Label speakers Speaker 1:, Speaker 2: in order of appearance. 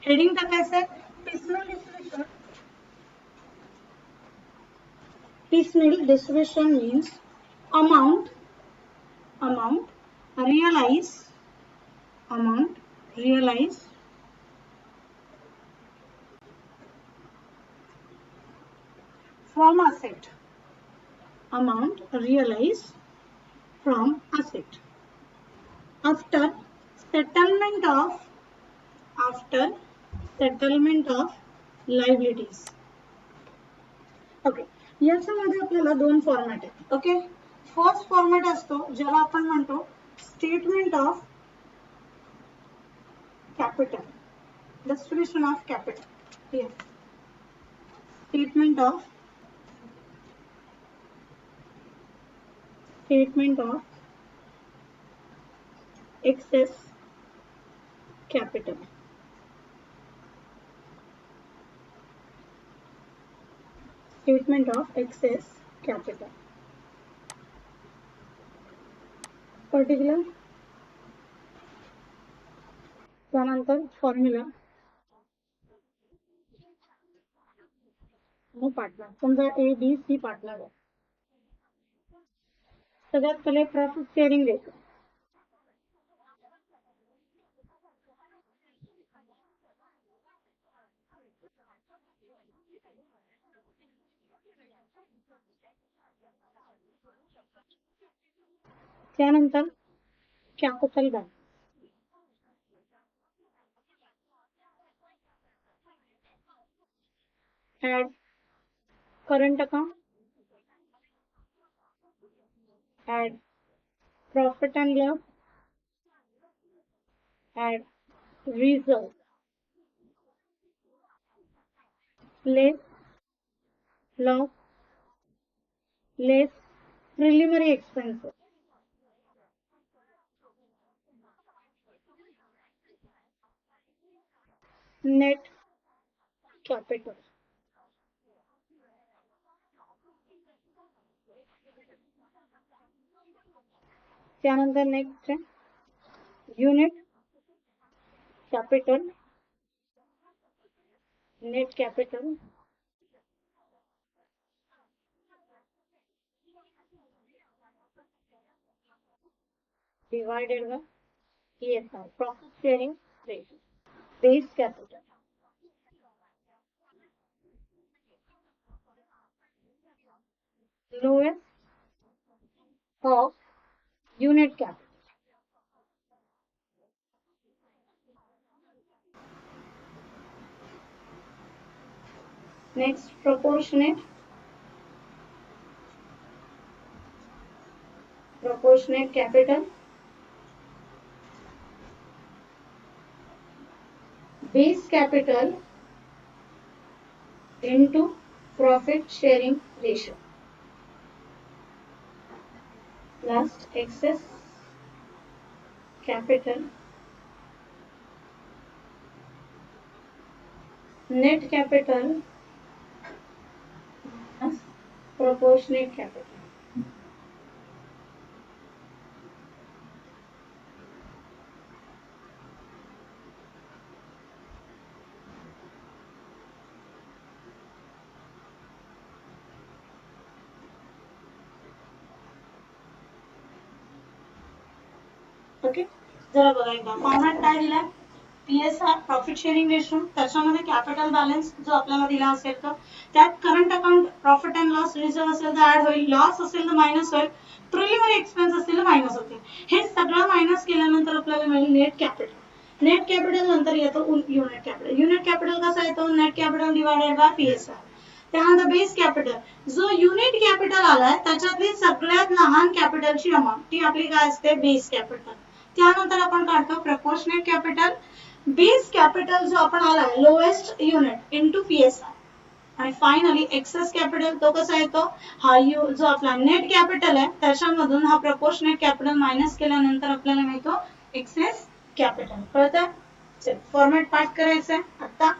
Speaker 1: Heading टाकायचं piecemeal distribution. Piecemeal distribution means amount realize from asset, amount realized from asset after settlement of liabilities. Okay, याच्यामध्ये आपल्याला दोन format आहेत. Okay, first format असतो ज्याला आपण म्हणतो statement of capital, distribution of capital. Statement of excess capital. Statement of excess capital. Particular. त्यानंतर formula. Partner, समजा ABC पार्टनर आहे. सगळ्यात पहिले प्रॉफिट शेअरिंग देतो. त्यानंतर capital bank. Add current account, add profit and loss, add reserve, less loss, less preliminary expenses, net capital. त्यानंतर next unit capital, net capital, divided by PSR, profit sharing ratio. Base capital, lowest of unit capital. Next, proportionate capital, base capital into profit sharing ratio plus excess capital, net capital plus proportionate capital. Okay, जरा बघा एकदा format काय दिलाय. PSR profit sharing ratio, त्याच्यामध्ये capital balance जो आपल्याला दिला असेल तर त्यात current account, profit and loss, reserve असेल तर ऍड होईल, लॉस असेल तर मायनस होईल, प्रिलिमिनरी एक्सपेन्स असतील तर मायनस होतील. हे सगळं मायनस केल्यानंतर आपल्याला मिळेल नेट कॅपिटल. नेट कॅपिटल नंतर येतो युनिट कॅपिटल. युनिट कॅपिटल कसा येतो, net capital divided by PSR. त्यानंतर बेस कॅपिटल, जो युनिट कॅपिटल आलाय त्याच्यातली सगळ्यात लहान कॅपिटलची अमाऊंट ती आपली काय असते, बेस कॅपिटल. त्यानंतर आपण काढतो प्रपोर्शनेट कॅपिटल. बेस कॅपिटल जो आपण आलाय लोएस्ट युनिट इंटू PSR. आणि फायनली एक्सेस कॅपिटल तो कसा येतो, हा जो आपला नेट कॅपिटल आहे त्याच्यामधून हा प्रपोर्शनेट कॅपिटल मायनस केल्यानंतर आपल्याला मिळतो एक्सेस कॅपिटल. कळतंय? फॉर्मॅट पाठ करायचंय आता.